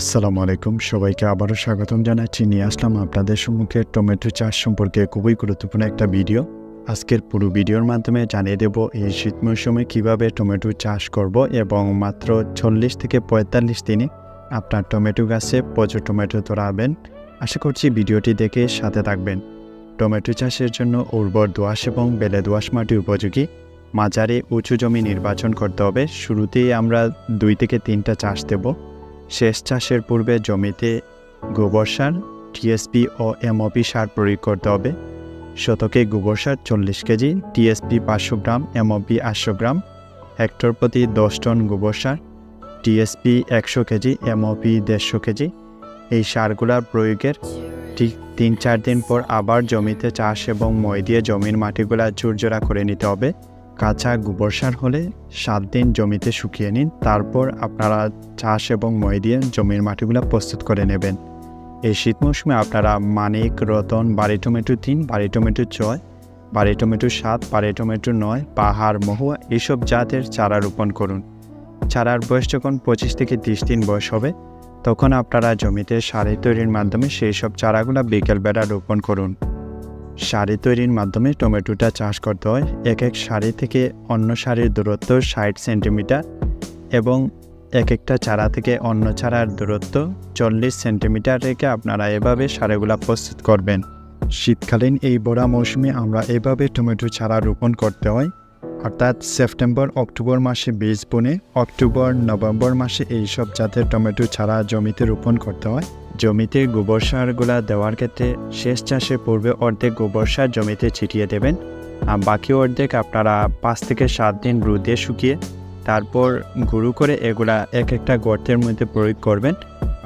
আসসালামু আলাইকুম, সবাইকে আবারও স্বাগতম জানাচ্ছি। নিয়ে আসলাম আপনাদের সম্মুখে টমেটো চাষ সম্পর্কে খুবই গুরুত্বপূর্ণ একটা ভিডিও। আজকের পুরো ভিডিওর মাধ্যমে জানিয়ে দেব এই শীত মৌসুমে কীভাবে টমেটো চাষ করব এবং মাত্র 40 থেকে 45 দিনে আপনার টমেটো গাছে প্রচুর টমেটো ধরাবেন। আশা করছি ভিডিওটি দেখে সাথে থাকবেন। টমেটো চাষের জন্য উর্বর দোআঁশ এবং বেলে দোআঁশ মাটি উপযোগী মাঝারি উঁচু জমি নির্বাচন করতে হবে। শুরুতেই আমরা 2 থেকে 3টা চাষ দেব। শেষ চাষের পূর্বে জমিতে গোবর সার, টিএসপি ও এমওপি সার প্রয়োগ করতে হবে। শতকে গোবর সার 40 কেজি, টিএসপি 500 গ্রাম, এমওপি 800 গ্রাম। হেক্টর প্রতি 10 টন গোবর সার, টিএসপি 100 কেজি, এমওপি 150 কেজি। এই সারগুলার প্রয়োগের ঠিক 3-4 দিন পর আবার জমিতে চাষ এবং মই দিয়ে জমির মাটিগুলা ঝুরঝরা করে নিতে হবে। কাঁচা গোবর সার হলে 7 দিন জমিতে শুকিয়ে নিন, তারপর আপনারা চাষ এবং মই দিয়ে জমির মাটিগুলো প্রস্তুত করে নেবেন। এই শীত মৌসুমে আপনারা মানিক, রতন, বাড়ি টমেটো 3, বাড়ি টমেটো 6, বাড়ি টমেটো 7, বাড়ি টমেটো 9, পাহাড়, মহুয়া এইসব জাতের চারা রোপণ করুন। চারার বয়স যখন 25 থেকে 30 দিন বয়স হবে তখন আপনারা জমিতে সারি তৈরির মাধ্যমে সেই সব চারাগুলো বিকেলবেলা রোপণ করুন। সারি তৈরির মাধ্যমে টমেটোটা চাষ করতে হয়। এক সারি থেকে অন্য সারির দূরত্ব 60 সেন্টিমিটার এবং একটা চারা থেকে অন্য চারার দূরত্ব 40 সেন্টিমিটার রেখে আপনারা এভাবে সারিগুলা প্রস্তুত করবেন। শীতকালীন এই বড়া মৌসুমে আমরা এভাবে টমেটো চারা রোপণ করতে হয়, অর্থাৎ সেপ্টেম্বর অক্টোবর মাসে বীজ বুনে অক্টোবর নভেম্বর মাসে এইসব জাতের টমেটো চারা জমিতে রোপণ করতে হয়। জমিতে গোবর সারগুলা দেওয়ার ক্ষেত্রে শেষ চাষের পূর্বে অর্ধেক গোবর সার জমিতে ছিটিয়ে দেবেন, আর বাকি অর্ধেক আপনারা 5 থেকে 7 দিন রোদে শুকিয়ে তারপর গুঁড়ো করে এগুলা একটা গর্তের মধ্যে প্রয়োগ করবেন।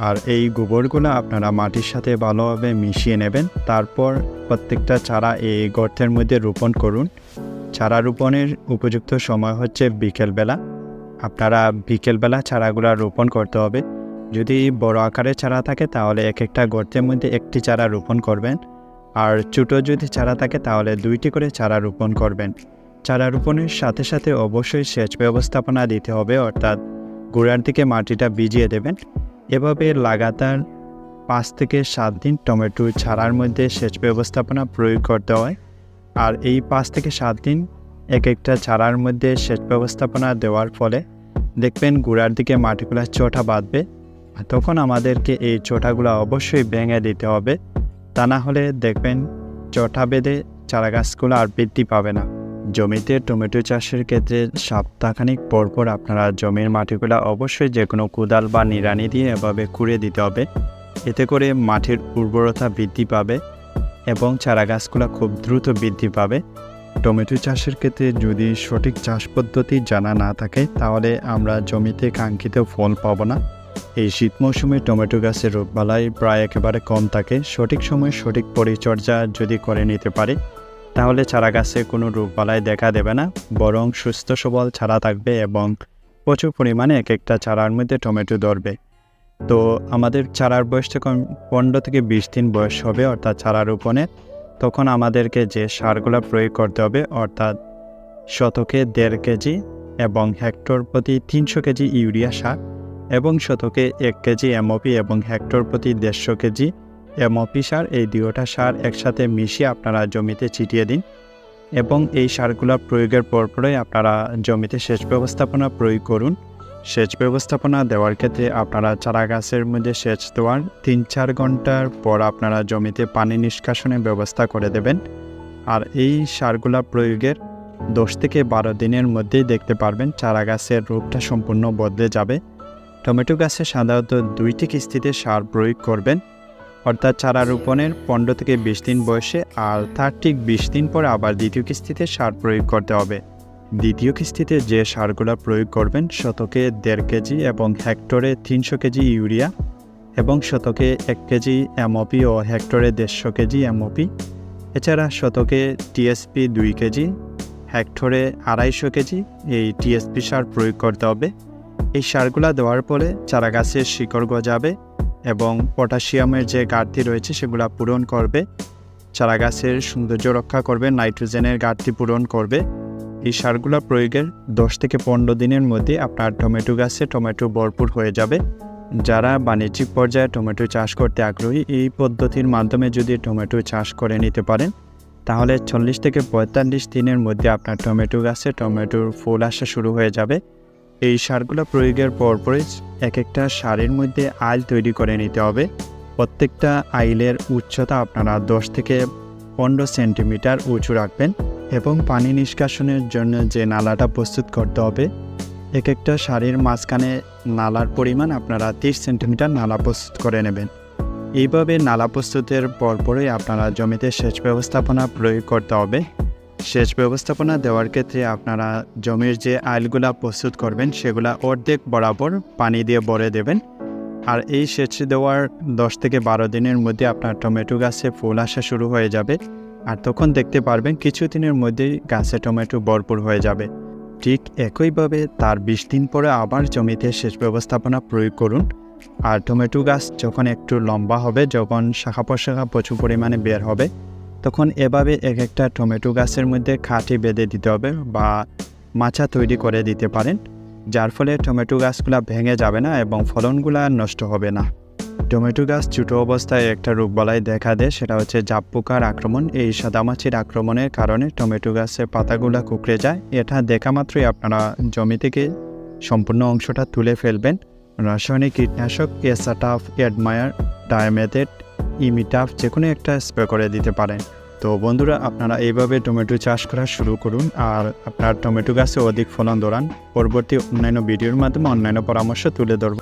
আর এই গোবরগুলো আপনারা মাটির সাথে ভালোভাবে মিশিয়ে নেবেন। তারপর প্রত্যেকটা চারা এই গর্তের মধ্যে রোপণ করুন। চারা রোপণের উপযুক্ত সময় হচ্ছে বিকেলবেলা। আপনারা বিকেলবেলা চারাগুলা রোপণ করতে হবে। যদি বড় আকারের চারা থাকে তাহলে একটা গর্তের মধ্যে একটি চারা রোপণ করবেন, আর ছোটো যদি চারা থাকে তাহলে 2টি করে চারা রোপণ করবেন। চারা রোপণের সাথে সাথে অবশ্যই সেচ ব্যবস্থাপনা দিতে হবে, অর্থাৎ গোড়ার দিকে মাটিটা ভিজিয়ে দেবেন। এভাবে লাগাতার 5 থেকে 7 দিন টমেটো চারার মধ্যে সেচ ব্যবস্থাপনা প্রয়োগ করতে হয়। আর এই 5 থেকে 7 দিন একটা চারার মধ্যে সেচ ব্যবস্থাপনা দেওয়ার ফলে দেখবেন গোড়ার দিকে মাটিগুলো চোটা বাঁধবে। তখন আমাদেরকে এই চোটাগুলো অবশ্যই ভেঙে দিতে হবে, তা না হলে দেখবেন চোটা বেঁধে চারা গাছগুলো আর বৃদ্ধি পাবে না। জমিতে টমেটো চাষের ক্ষেত্রে সপ্তাহখানিক পরপর আপনারা জমির মাটিগুলো অবশ্যই যে কোনো কোদাল বা নিড়ানি দিয়ে এভাবে খুঁড়ে দিতে হবে। এতে করে মাটির উর্বরতা বৃদ্ধি পাবে এবং চারা গাছগুলো খুব দ্রুত বৃদ্ধি পাবে। টমেটো চাষের ক্ষেত্রে যদি সঠিক চাষ পদ্ধতি জানা না থাকে তাহলে আমরা জমিতে কাঙ্ক্ষিত ফল পাবো না। এই শীত মৌসুমে টমেটো গাছের রোগবালাই প্রায় একেবারে কম থাকে। সঠিক সময়ে সঠিক পরিচর্যা যদি করে নিতে পারে তাহলে চারা গাছে কোনো রোগবালাই দেখা দেবে না, বরং সুস্থ সবল চারা থাকবে এবং প্রচুর পরিমাণে একটা চারার মধ্যে টমেটো ধরবে। তো আমাদের চারার বয়স যখন 15 থেকে 20 দিন বয়স হবে, অর্থাৎ চারা রোপণে, তখন আমাদেরকে যে সারগুলো প্রয়োগ করতে হবে, অর্থাৎ শতকে 1.5 কেজি এবং হেক্টর প্রতি 300 কেজি ইউরিয়া সার এবং শতকে 1 কেজি এমওপি এবং হেক্টর প্রতি 150 কেজি এমওপি সার, এই 2টা সার একসাথে মিশিয়ে আপনারা জমিতে ছিটিয়ে দিন। এবং এই সারগুলো প্রয়োগের পরপরই আপনারা জমিতে সেচ ব্যবস্থাপনা প্রয়োগ করুন। সেচ ব্যবস্থাপনা দেওয়ার ক্ষেত্রে আপনারা চারা গাছের মধ্যে সেচ দেওয়ার 3-4 ঘন্টার পর আপনারা জমিতে পানি নিষ্কাশনের ব্যবস্থা করে দেবেন। আর এই সারগুলা প্রয়োগের 10 থেকে 12 দিনের মধ্যেই দেখতে পারবেন চারা গাছের রূপটা সম্পূর্ণ বদলে যাবে। টমেটো গাছে সাধারণত 2টি কিস্তিতে সার প্রয়োগ করবেন, অর্থাৎ চারা রোপণের 15 থেকে 20 দিন বয়সে, আর তার ঠিক 20 দিন পর আবার দ্বিতীয় কিস্তিতে সার প্রয়োগ করতে হবে। দ্বিতীয় কিস্তিতে যে সারগুলো প্রয়োগ করবেন শতকে 1.5 কেজি এবং হেক্টরে 300 কেজি ইউরিয়া এবং শতকে 1 কেজি এমওপি ও হেক্টরে 150 কেজি এমওপি। এছাড়া শতকে টিএসপি 2 কেজি, হেক্টরে 250 কেজি এই টিএসপি সার প্রয়োগ করতে হবে। এই সারগুলো দেওয়ার ফলে চারা গাছের শিকড় গজাবে এবং পটাশিয়ামের যে ঘাটতি রয়েছে সেগুলো পূরণ করবে, চারা গাছের সৌন্দর্য রক্ষা করবে, নাইট্রোজেনের ঘাটতি পূরণ করবে। এই সারগুলো প্রয়োগের 10 থেকে 15 দিনের মধ্যে আপনার টমেটো গাছে টমেটো ভরপুর হয়ে যাবে। যারা বাণিজ্যিক পর্যায়ে টমেটো চাষ করতে আগ্রহী এই পদ্ধতির মাধ্যমে যদি টমেটো চাষ করে নিতে পারেন তাহলে 40 থেকে 45 দিনের মধ্যে আপনার টমেটো গাছে টমেটোর ফুল আসা শুরু হয়ে যাবে। এই সারগুলো প্রয়োগের পরপরই এক একটা সারের মধ্যে আইল তৈরি করে নিতে হবে। প্রত্যেকটা আইলের উচ্চতা আপনারা 10 থেকে 15 সেন্টিমিটার উঁচু রাখবেন এবং পানি নিষ্কাশনের জন্য যে নালাটা প্রস্তুত করতে হবে এক একটা সারির মাঝখানে নালার পরিমাণ আপনারা 30 সেন্টিমিটার নালা প্রস্তুত করে নেবেন। এইভাবে নালা প্রস্তুতের পরপরই আপনারা জমিতে সেচ ব্যবস্থাপনা প্রয়োগ করতে হবে। সেচ ব্যবস্থাপনা দেওয়ার ক্ষেত্রে আপনারা জমির যে আইলগুলা প্রস্তুত করবেন সেগুলা অর্ধেক বরাবর পানি দিয়ে ভরে দেবেন। আর এই সেচ দেওয়ার 10 থেকে 12 দিনের মধ্যে আপনার টমেটো গাছে ফুল আসা শুরু হয়ে যাবে। আর তখন দেখতে পারবেন কিছুদিনের মধ্যেই গাছে টমেটো ভরপুর হয়ে যাবে। ঠিক একইভাবে তার 20 দিন পরে আবার জমিতে সেচ ব্যবস্থাপনা প্রয়োগ করুন। আর টমেটো গাছ যখন একটু লম্বা হবে, যখন শাখা প্রশাখা প্রচুর পরিমাণে বের হবে, তখন এভাবে এক একটা টমেটো গাছের মধ্যে খাঁটি বেঁধে দিতে হবে বা মাচা তৈরি করে দিতে পারেন, যার ফলে টমেটো গাছগুলা ভেঙে যাবে না এবং ফলনগুলা নষ্ট হবে না। টমেটো গাছ ছোটো অবস্থায় একটা রোগবালাই দেখা দেয়, সেটা হচ্ছে জাপ পোকার আক্রমণ। এই সাদামাছির আক্রমণের কারণে টমেটো গাছের পাতাগুলা কুঁকড়ে যায়। এটা দেখা মাত্রই আপনারা জমি থেকে সম্পূর্ণ অংশটা তুলে ফেলবেন। রাসায়নিক কীটনাশক এসাটাফ, অ্যাডমায়ার, ডায়ামেথেড, ইমিটাফ যে কোনো একটা স্প্রে করে দিতে পারেন। তো বন্ধুরা, আপনারা এইভাবে টমেটো চাষ করা শুরু করুন আর আপনার টমেটো গাছে অধিক ফলন ধরান। পরবর্তী অন্যান্য ভিডিওর মাধ্যমে অন্যান্য পরামর্শ তুলে ধরব।